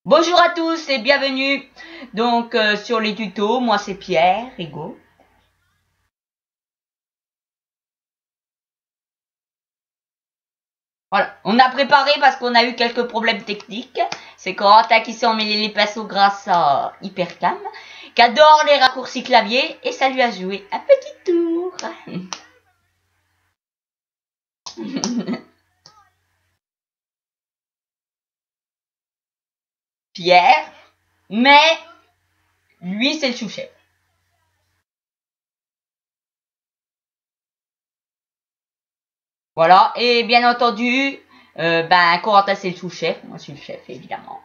Bonjour à tous et bienvenue donc sur les tutos. Moi c'est Pierre Rigaud. Voilà, on a préparé parce qu'on a eu quelques problèmes techniques. C'est Corentin qui s'est emmêlé les pinceaux grâce à Hypercam, qui adore les raccourcis clavier et ça lui a joué un petit tour. Pierre, mais lui c'est le chouchette. Voilà, et bien entendu, Corentin c'est le sous-chef, moi je suis le chef évidemment.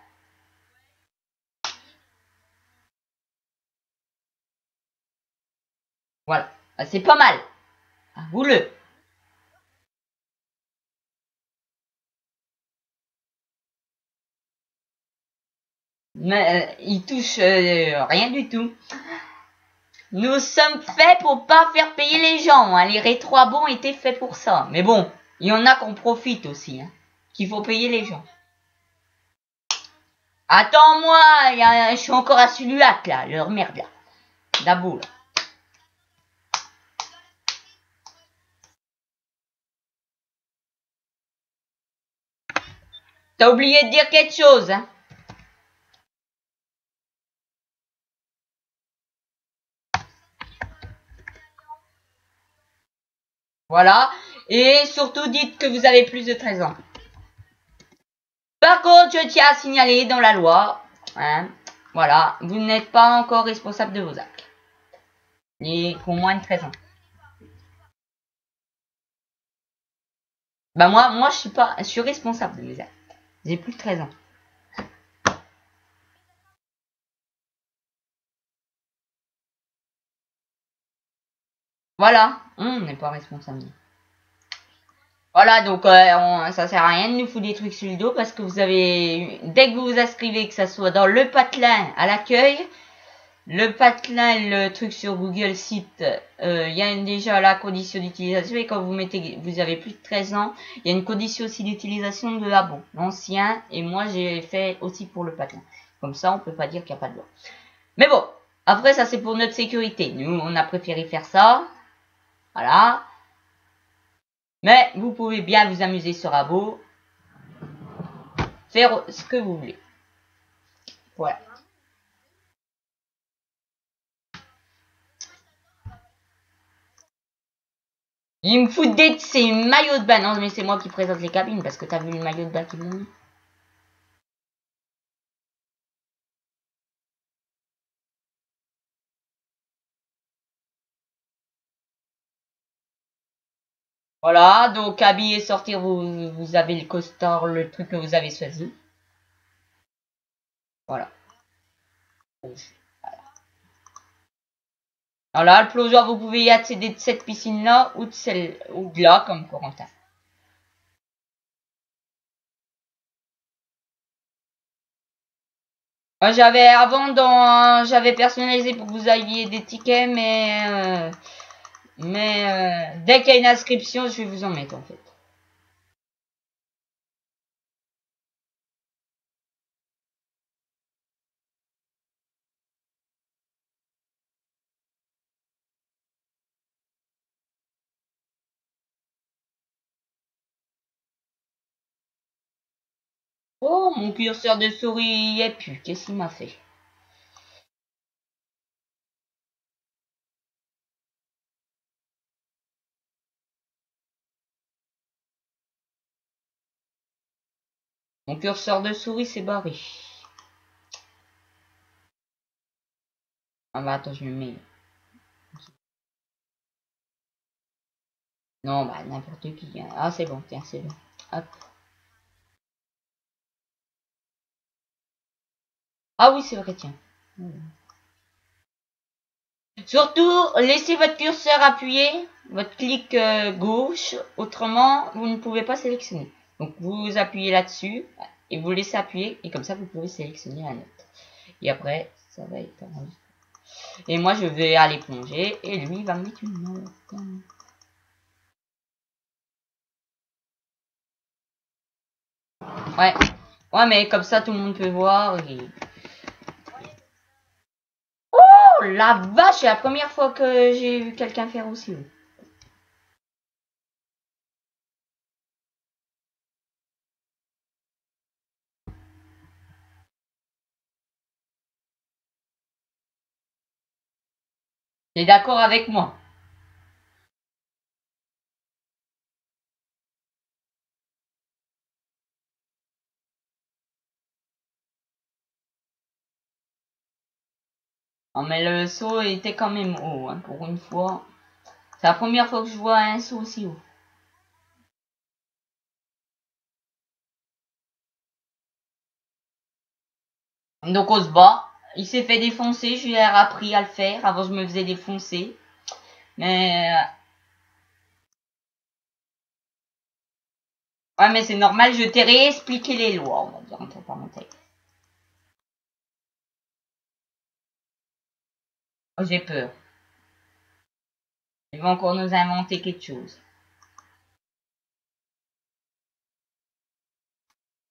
Voilà, c'est pas mal. Vous-le. Mais il touche rien du tout. Nous sommes faits pour pas faire payer les gens. Hein. Les rétro-abons étaient faits pour ça. Mais bon, il y en a qu'on profite aussi. Hein, qu'il faut payer les gens. Attends-moi, je suis encore à Suluac là, leur merde là. D'abord. T'as oublié de dire quelque chose. Hein. Voilà. Et surtout dites que vous avez plus de 13 ans. Par contre, je tiens à signaler dans la loi, hein, voilà, vous n'êtes pas encore responsable de vos actes. Et qu'au moins de 13 ans. Bah moi je suis responsable de mes actes. J'ai plus de 13 ans. Voilà, on n'est pas responsable. Voilà, donc ça sert à rien de nous foutre des trucs sur le dos parce que vous avez, dès que vous vous inscrivez, que ça soit dans le patelin à l'accueil, le patelin, le truc sur Google Site, il y a déjà la condition d'utilisation et quand vous mettez, vous avez plus de 13 ans, il y a une condition aussi d'utilisation de l'abo, l'ancien, et moi j'ai fait aussi pour le patelin. Comme ça, on peut pas dire qu'il n'y a pas de loi. Mais bon, après ça c'est pour notre sécurité. Nous, on a préféré faire ça. Voilà. Mais vous pouvez bien vous amuser sur Abo. Faire ce que vous voulez. Voilà. Ils me foutent des ces maillots de bain. Non, mais c'est moi qui présente les cabines parce que t'as vu le maillot de bain qu'ils m'ont mis. Voilà, donc habiller, sortir, vous avez le costard, le truc que vous avez choisi. Voilà. Alors là, le plongeoir, vous pouvez y accéder de cette piscine-là ou de celle ou de là, comme Corentin. J'avais personnalisé pour que vous aviez des tickets, mais dès qu'il y a une inscription, je vais vous en mettre en fait. Oh, mon curseur de souris y est plus. Qu'est-ce qu'il m'a fait? Mon curseur de souris s'est barré. Ah bah attends, je me mets. Non, bah n'importe qui. Hein. Ah c'est bon, tiens, c'est bon. Hop. Ah oui, c'est vrai, tiens. Surtout, laissez votre curseur appuyé, votre clic gauche, autrement, vous ne pouvez pas sélectionner. Donc, vous appuyez là-dessus, et vous laissez appuyer, et comme ça, vous pouvez sélectionner la note. Et après, ça va être enregistré. Et moi, je vais aller plonger, et lui, il va me mettre une note. Ouais. Ouais, mais comme ça, tout le monde peut voir. Oh, la vache, c'est la première fois que j'ai vu quelqu'un faire aussi haut. T'es d'accord avec moi? Non, mais le saut était quand même haut, hein, pour une fois. C'est la première fois que je vois un saut aussi haut. Donc on se bat. Il s'est fait défoncer, je lui ai appris à le faire. Avant je me faisais défoncer. Mais ouais, mais c'est normal, je t'ai réexpliqué les lois, on va dire entre parenthèses. Oh, j'ai peur. Ils vont encore nous inventer quelque chose.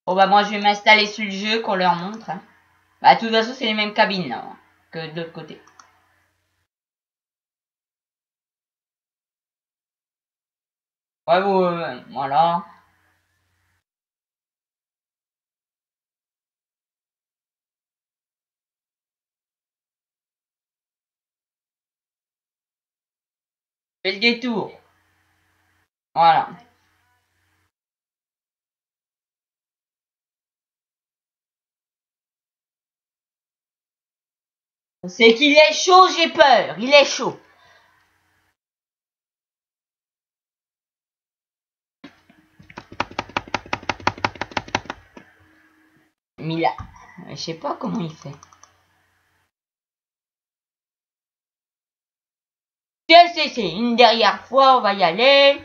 Bon bah moi je vais m'installer sur le jeu qu'on leur montre. Hein. Bah de toute façon c'est les mêmes cabines là, hein, que de l'autre côté. Ouais, ouais, voilà. Fais le détour. Voilà. C'est qu'il est chaud, j'ai peur. Il est chaud. Mila. Je sais pas comment il fait. C'est une dernière fois, on va y aller.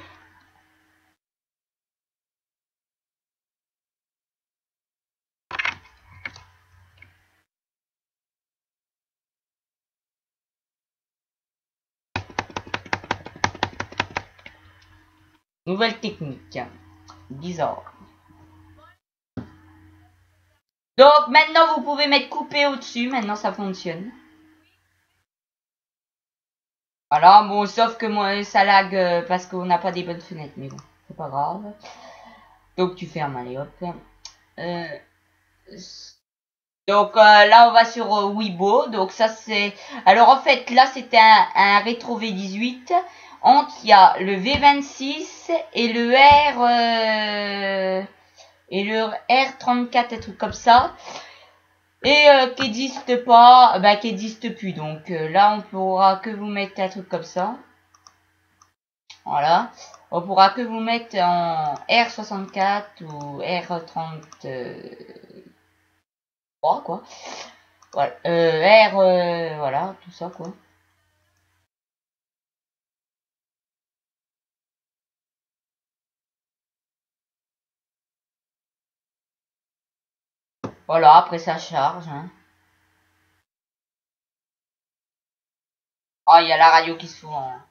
Nouvelle technique. Bizarre. Donc maintenant vous pouvez mettre coupé au-dessus, maintenant ça fonctionne. Voilà, bon sauf que moi ça lag parce qu'on n'a pas des bonnes fenêtres, mais bon, c'est pas grave. Donc tu fermes, allez hop. Euh, donc là on va sur Weibo, donc ça c'est... Alors en fait là c'était un rétro V18. Entre il y a le V26 et le R34, un truc comme ça. Et qui n'existe pas, bah qui n'existe plus. Donc là, on pourra que vous mettre un truc comme ça. Voilà. On pourra que vous mettre en R64 ou R33, quoi. Voilà. Voilà, tout ça, quoi. Voilà, après ça charge. Hein. Ah, il y a la radio qui se fout en...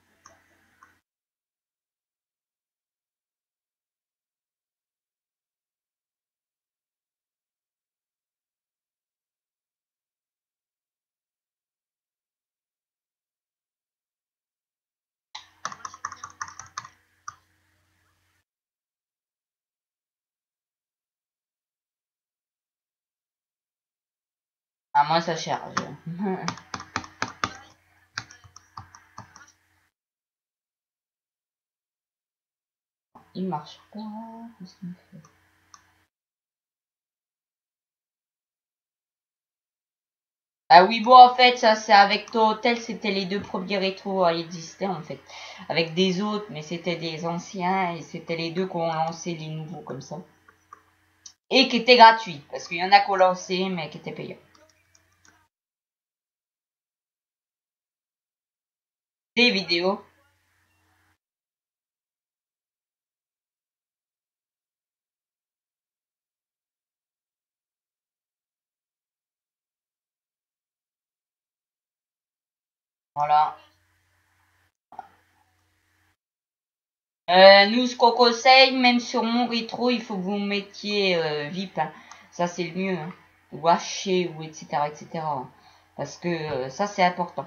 Ah, moi, ça charge. Il marche pas. Qu'est-ce qu'il fait? Ah oui, bon, en fait, ça, c'est avec ton hôtel, c'était les deux premiers rétros à exister, en fait. Avec des autres, mais c'était des anciens, et c'était les deux qui ont lancé les nouveaux, comme ça. Et qui étaient gratuits, parce qu'il y en a qui ont lancé, mais qui étaient payants. Des vidéos. Voilà. Nous, ce qu'on conseille, même sur mon rétro, il faut que vous mettiez VIP. Hein. Ça c'est le mieux, hein. Ou haché, ou etc. etc. Parce que ça c'est important.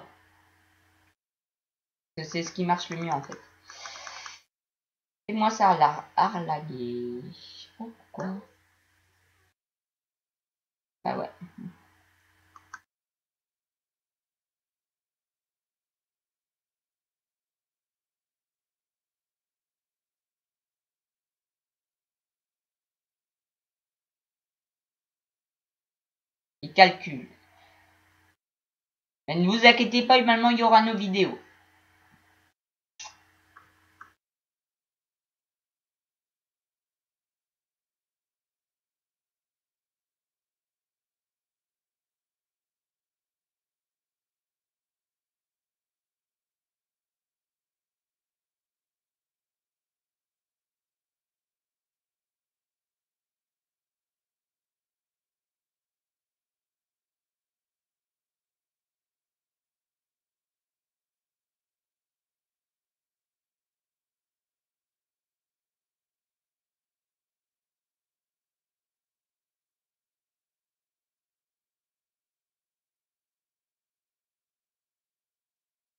C'est ce qui marche le mieux en fait. Et moi ça a arlagué. Je sais pas pourquoi. Ah ouais. Il calcule. Mais ne vous inquiétez pas, normalement il y aura nos vidéos.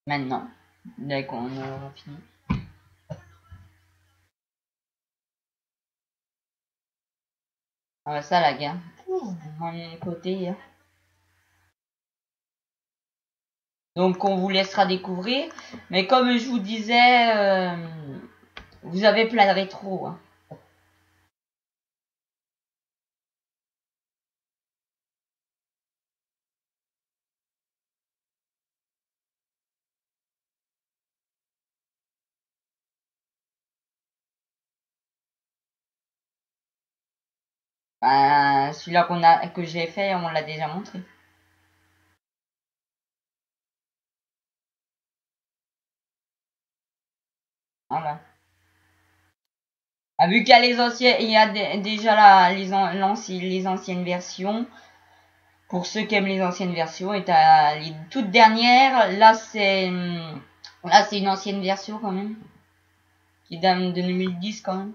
Maintenant. Dès qu'on aura fini. Ah bah ça la gamme. Mon côté. Hein. Donc on vous laissera découvrir. Mais comme je vous disais, vous avez plein de rétro. Hein. Celui-là que j'ai fait, on l'a déjà montré. Voilà. Ah, vu qu'il y a les anciennes, il y a déjà les anciennes versions. Pour ceux qui aiment les anciennes versions, et t'as les toutes dernières. Là, c'est une ancienne version quand même, qui date de 2010 quand même.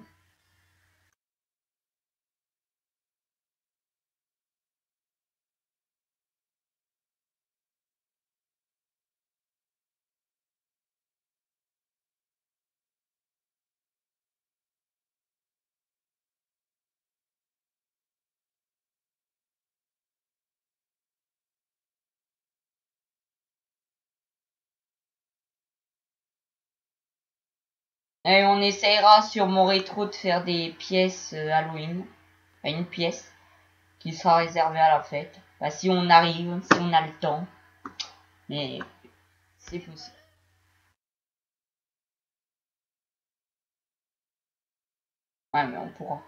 Et on essaiera sur mon rétro de faire des pièces Halloween. Enfin, une pièce qui sera réservée à la fête. Bah, si on arrive, si on a le temps. Mais c'est possible. Ouais, mais on pourra.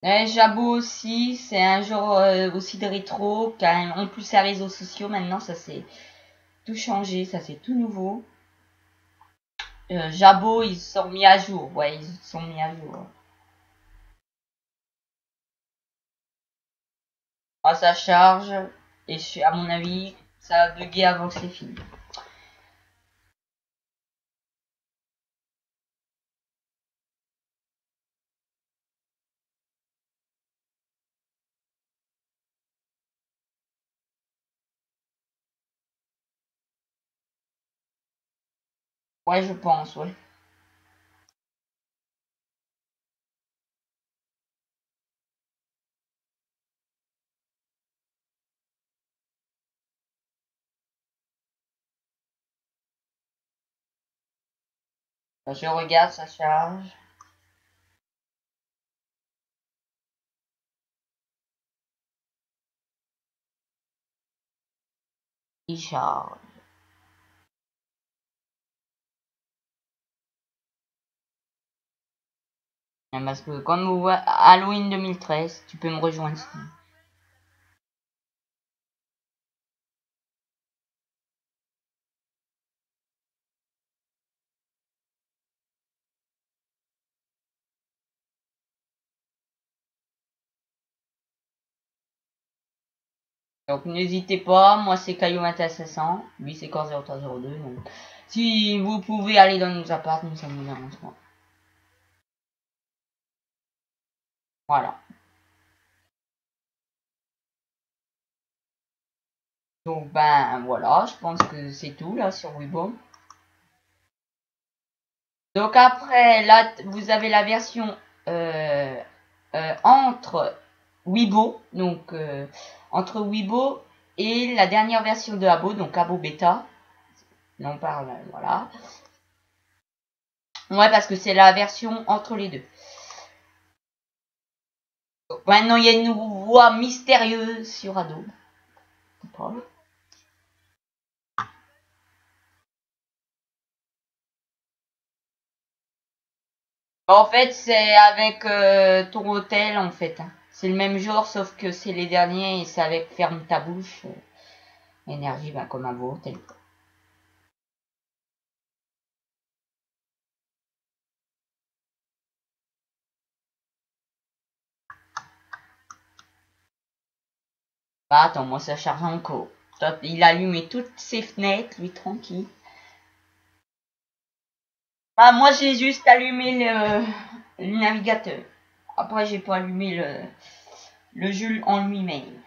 Jabot aussi, c'est un genre aussi de rétro, quand même. En plus, les réseaux sociaux, maintenant, ça c'est tout changé, ça c'est tout nouveau. Jabot, ils se sont mis à jour. Ouais, ils se sont mis à jour. Ah, ça charge. Et à mon avis, ça va bugger avant que c'est fini. Ouais, je pense, ouais. Je regarde, ça charge. Il charge. Parce que comme vous voyez, Halloween 2013, tu peux me rejoindre. Donc n'hésitez pas, moi c'est Caillou 21700, lui c'est Core 0302. Donc si vous pouvez aller dans nos apparts, nous ça nous arrange pas. Voilà. Donc ben voilà, je pense que c'est tout là sur Weibo. Donc après là vous avez la version entre Weibo, donc entre Weibo et la dernière version de Abo, donc Abo Beta. On parle, voilà. Ouais, parce que c'est la version entre les deux. Donc, maintenant, il y a une voix mystérieuse sur Adobe. En fait, c'est avec ton hôtel, en fait. C'est le même genre, sauf que c'est les derniers et c'est avec Ferme ta bouche. Énergie, ben, comme un beau hôtel. Bah, attends, moi, ça charge encore. Il a allumé toutes ses fenêtres, lui, tranquille. Ah, moi, j'ai juste allumé le navigateur. Après, j'ai pas allumé le jeu en lui-même.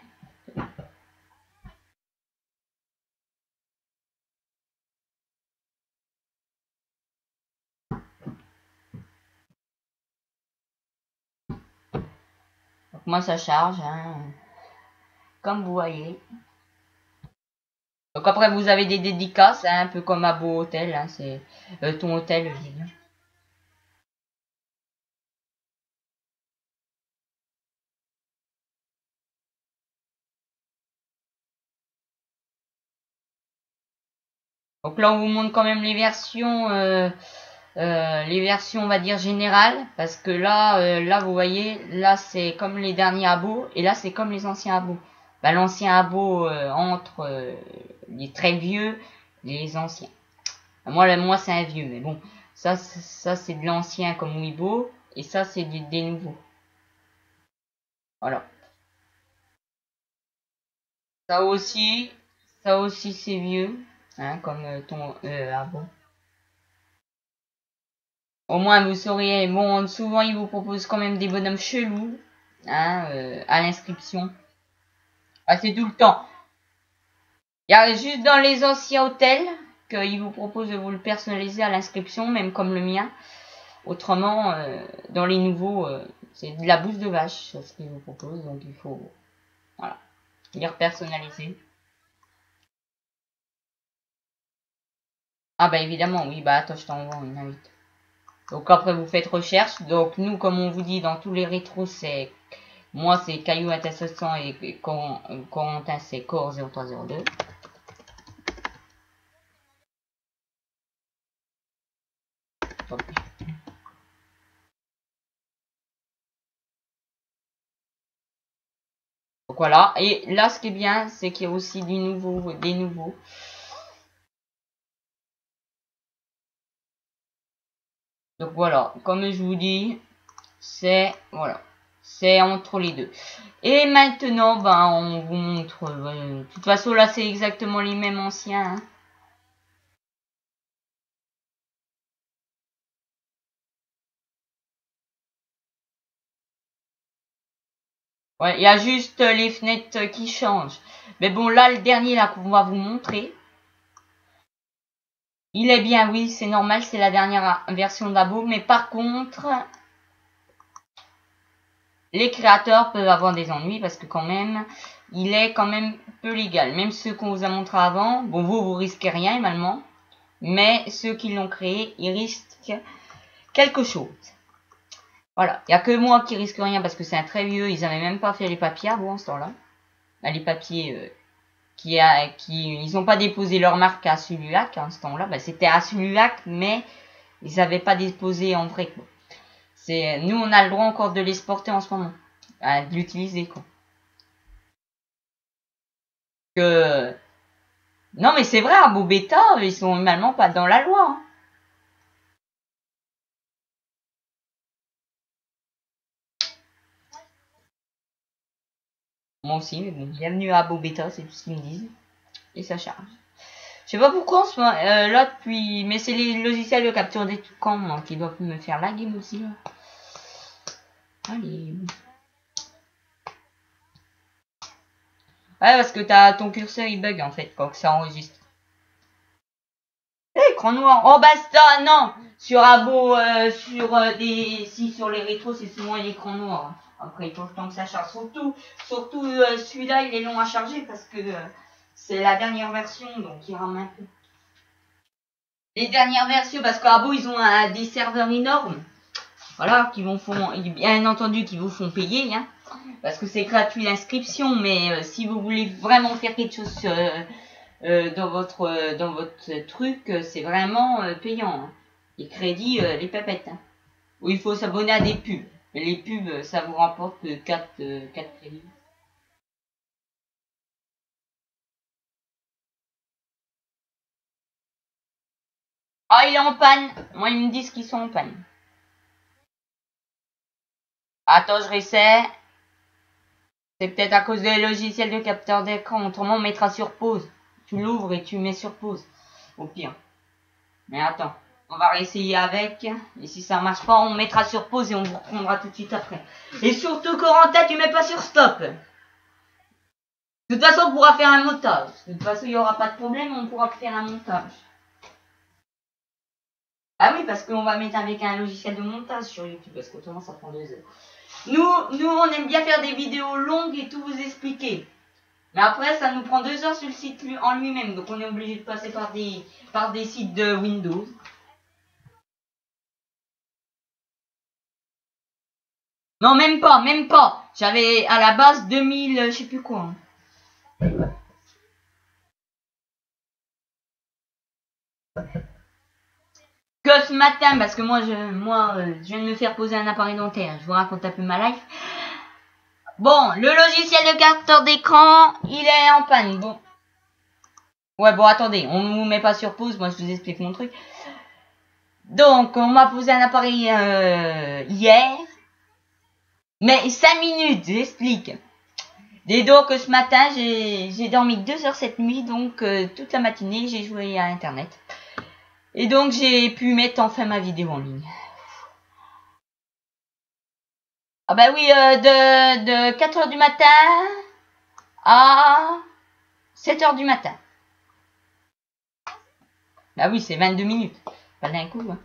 Donc, moi, ça charge, hein, comme vous voyez. Donc, après, vous avez des dédicaces, hein, un peu comme à Beau Hôtel, hein, c'est ton hôtel, je veux dire. Donc là, on vous montre quand même les versions, on va dire générales, parce que là, là, vous voyez, là, c'est comme les derniers abos, et là, c'est comme les anciens abos. Bah, l'ancien abo entre les très vieux et les anciens. Moi, c'est un vieux, mais bon, ça, c'est de l'ancien comme Weibo, et ça, c'est des nouveaux. Voilà. Ça aussi, ça aussi, c'est vieux, hein, comme ton abo. Au moins, vous sauriez. Bon, souvent, ils vous proposent quand même des bonhommes chelous, hein, à l'inscription. Ah, c'est tout le temps. Il y a juste dans les anciens hôtels qu'ils vous proposent de vous le personnaliser à l'inscription, même comme le mien. Autrement, dans les nouveaux, c'est de la bouse de vache, c'est ce qu'ils vous proposent. Donc, il faut, voilà, les personnaliser. Ah, bah, évidemment, oui, bah, attends, je t'envoie une invite. Donc, après, vous faites recherche. Donc, nous, comme on vous dit, dans tous les rétros, c'est moi, c'est Caillou à 700 et Corentin, c'est Core 0302. Donc voilà. Et là, ce qui est bien, c'est qu'il y a aussi des nouveaux. Donc voilà. Comme je vous dis, c'est, voilà. C'est entre les deux. Et maintenant, ben, on vous montre. De toute façon, là, c'est exactement les mêmes anciens. Hein. Ouais, il y a juste les fenêtres qui changent. Mais bon, là, le dernier là qu'on va vous montrer, il est bien, oui, c'est normal, c'est la dernière version d'Abo. Mais par contre, les créateurs peuvent avoir des ennuis parce que quand même, il est quand même peu légal. Même ceux qu'on vous a montré avant, bon, vous risquez rien, également. Mais ceux qui l'ont créé, ils risquent quelque chose. Voilà. Il n'y a que moi qui risque rien parce que c'est un très vieux. Ils n'avaient même pas fait les papiers avant ce temps-là. Bah, les papiers ils n'ont pas déposé leur marque à Sululac en ce temps-là. Bah, c'était à Sululac, mais ils n'avaient pas déposé en vrai. Quoi. Nous, on a le droit encore de l'exporter en ce moment, de l'utiliser quoi. Que non, mais c'est vrai, à Beau Bêta, ils sont normalement pas dans la loi. Hein. Moi aussi, mais bon, bienvenue à Abo Beta, c'est tout ce qu'ils me disent. Et ça charge. Je sais pas pourquoi en ce moment, là depuis, mais c'est les logiciels de capture d'écran qui doivent me faire la game aussi là. Allez. Ouais, parce que ton curseur il bug en fait quand ça enregistre. Écran noir. Oh basta, non. Sur Abo, sur les rétros c'est souvent l'écran noir. Après il faut le temps que ça charge. Surtout celui-là il est long à charger parce que c'est la dernière version donc il rame un peu. Les dernières versions parce qu'Abo ils ont des serveurs énormes. Voilà, qui vont bien entendu qui vous font payer, hein, parce que c'est gratuit l'inscription, mais si vous voulez vraiment faire quelque chose dans votre truc, c'est vraiment payant. Hein. Les crédits, les pépettes. Hein. Où il faut s'abonner à des pubs. Mais les pubs, ça vous rapporte 4 crédits. Ah, il est en panne. Moi, ils me disent qu'ils sont en panne. Attends, je réessaie. C'est peut-être à cause des logiciels de capteur d'écran. Autrement, on mettra sur pause. Tu l'ouvres et tu mets sur pause. Au pire. Mais attends. On va réessayer avec. Et si ça marche pas, on mettra sur pause et on vous reprendra tout de suite après. Et surtout, Corentin, tu mets pas sur stop. De toute façon, on pourra faire un montage. De toute façon, il n'y aura pas de problème, on pourra faire un montage. Ah oui, parce qu'on va mettre avec un logiciel de montage sur YouTube, parce qu'autrement, ça prend 2 heures. Nous, on aime bien faire des vidéos longues et tout vous expliquer. Mais après, ça nous prend 2 heures sur le site en lui-même, donc on est obligé de passer par des sites de Windows. Non, même pas. J'avais à la base 2000, je sais plus quoi. Que ce matin, parce que moi, je viens de me faire poser un appareil dentaire. Je vous raconte un peu ma life. Bon, le logiciel de capteur d'écran, il est en panne. Bon. Ouais, bon, attendez, on ne vous met pas sur pause, moi je vous explique mon truc. Donc, on m'a posé un appareil hier. Mais 5 minutes, j'explique. Et donc, ce matin, j'ai dormi 2 heures cette nuit, donc toute la matinée, j'ai joué à Internet. Et donc, j'ai pu mettre enfin ma vidéo en ligne. Ah bah oui, de 4 heures du matin à 7 heures du matin. Bah oui, c'est 22 minutes. Pas d'un coup. Hein.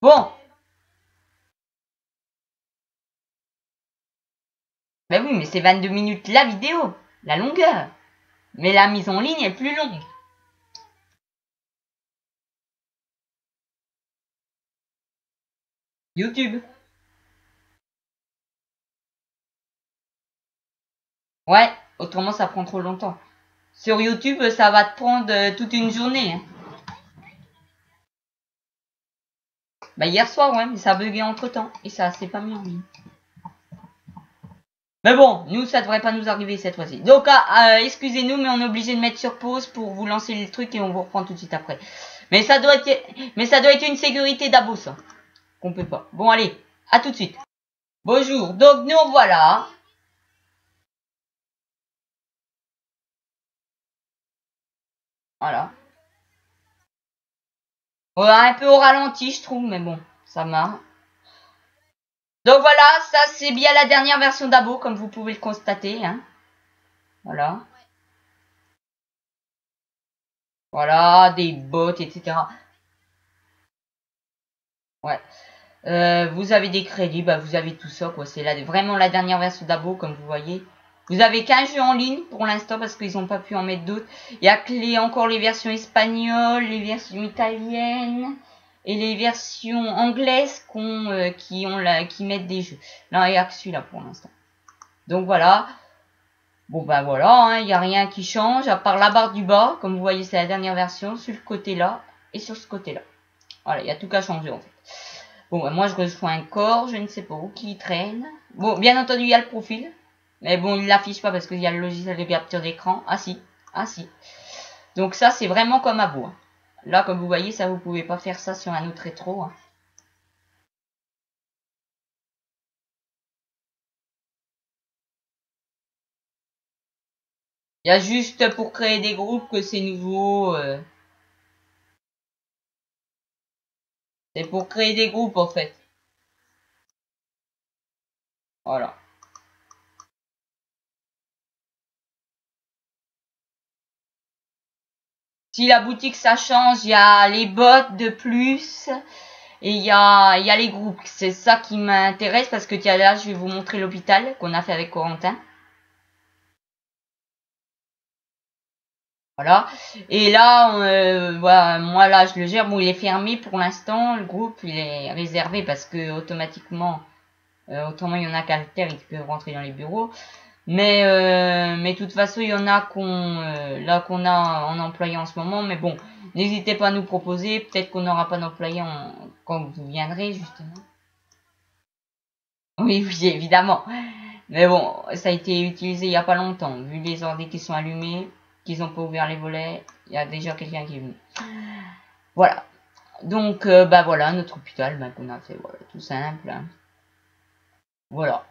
Bon. Bah oui, mais c'est 22 minutes la vidéo, la longueur. Mais la mise en ligne est plus longue. YouTube. Ouais, autrement ça prend trop longtemps. Sur YouTube, ça va te prendre toute une journée. Hein. Bah hier soir, ouais, mais ça a bugué entre temps. Et ça, c'est pas mis en ligne. Mais bon, nous, ça devrait pas nous arriver cette fois-ci. Donc, excusez-nous, mais on est obligé de mettre sur pause pour vous lancer le truc et on vous reprend tout de suite après. Mais ça doit être une sécurité d'abo, ça. Qu'on peut pas. Bon, allez, à tout de suite. Bonjour, donc nous voilà. Voilà. Ouais, un peu au ralenti, je trouve, mais bon, ça marche. Donc voilà, ça c'est bien la dernière version d'Abo, comme vous pouvez le constater. Hein. Voilà. Voilà, des bots, etc. Ouais. Vous avez des crédits, bah vous avez tout ça, quoi. C'est vraiment la dernière version d'Abo, comme vous voyez. Vous avez qu'un jeu en ligne pour l'instant parce qu'ils n'ont pas pu en mettre d'autres. Il y a encore les versions espagnoles, les versions italiennes et les versions anglaises qui mettent des jeux. Là, il n'y a que celui-là pour l'instant. Donc voilà. Bon ben voilà, il n'y a rien qui change à part la barre du bas. Comme vous voyez, c'est la dernière version sur le côté là et sur ce côté là. Voilà, il y a tout qu'à changer en fait. Bon, ben, moi je reçois un corps, je ne sais pas où, qui traîne. Bon, bien entendu, il y a le profil. Mais bon, il l'affiche pas parce qu'il y a le logiciel de capture d'écran. Ah si, ah si. Donc ça, c'est vraiment comme Abo. Hein. Là, comme vous voyez, ça, vous pouvez pas faire ça sur un autre rétro. Hein. Il y a juste pour créer des groupes que c'est nouveau. C'est pour créer des groupes en fait. Voilà. Si la boutique ça change, il y a les bots de plus et il y a les groupes. C'est ça qui m'intéresse parce que tiens là je vais vous montrer l'hôpital qu'on a fait avec Corentin. Voilà. Et là, voilà, moi là je le gère. Bon, il est fermé pour l'instant. Le groupe il est réservé parce que automatiquement, autrement il y en a qu'à le taire, ils peuvent rentrer dans les bureaux. Mais de toute façon il y en a qu'on a en employé en ce moment. Mais bon, n'hésitez pas à nous proposer. Peut-être qu'on n'aura pas d'employé quand vous viendrez justement. Oui, oui, évidemment. Mais bon, ça a été utilisé il y a pas longtemps. Vu les ordi qui sont allumés, qu'ils ont pas ouvert les volets, il y a déjà quelqu'un qui est venu. Voilà. Donc, bah voilà, notre hôpital qu'on a fait, voilà, tout simple. Hein. Voilà.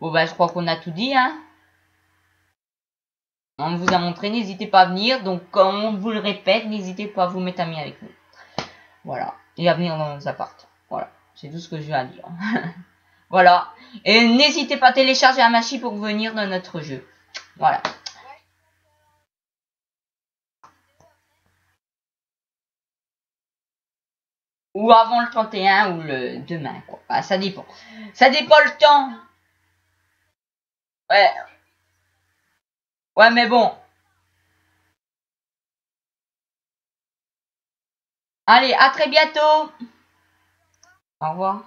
Bon, bah je crois qu'on a tout dit, hein. On vous a montré, n'hésitez pas à venir. Donc, comme on vous le répète, n'hésitez pas à vous mettre amis avec nous. Voilà. Et à venir dans nos apparts. Voilà. C'est tout ce que je vais à dire. Voilà. Et n'hésitez pas à télécharger la machine pour venir dans notre jeu. Voilà. Ou avant le 31 ou le demain, quoi. Bah, ça dépend. Ça dépend le temps. Ouais. Ouais, mais bon. Allez, à très bientôt. Au revoir.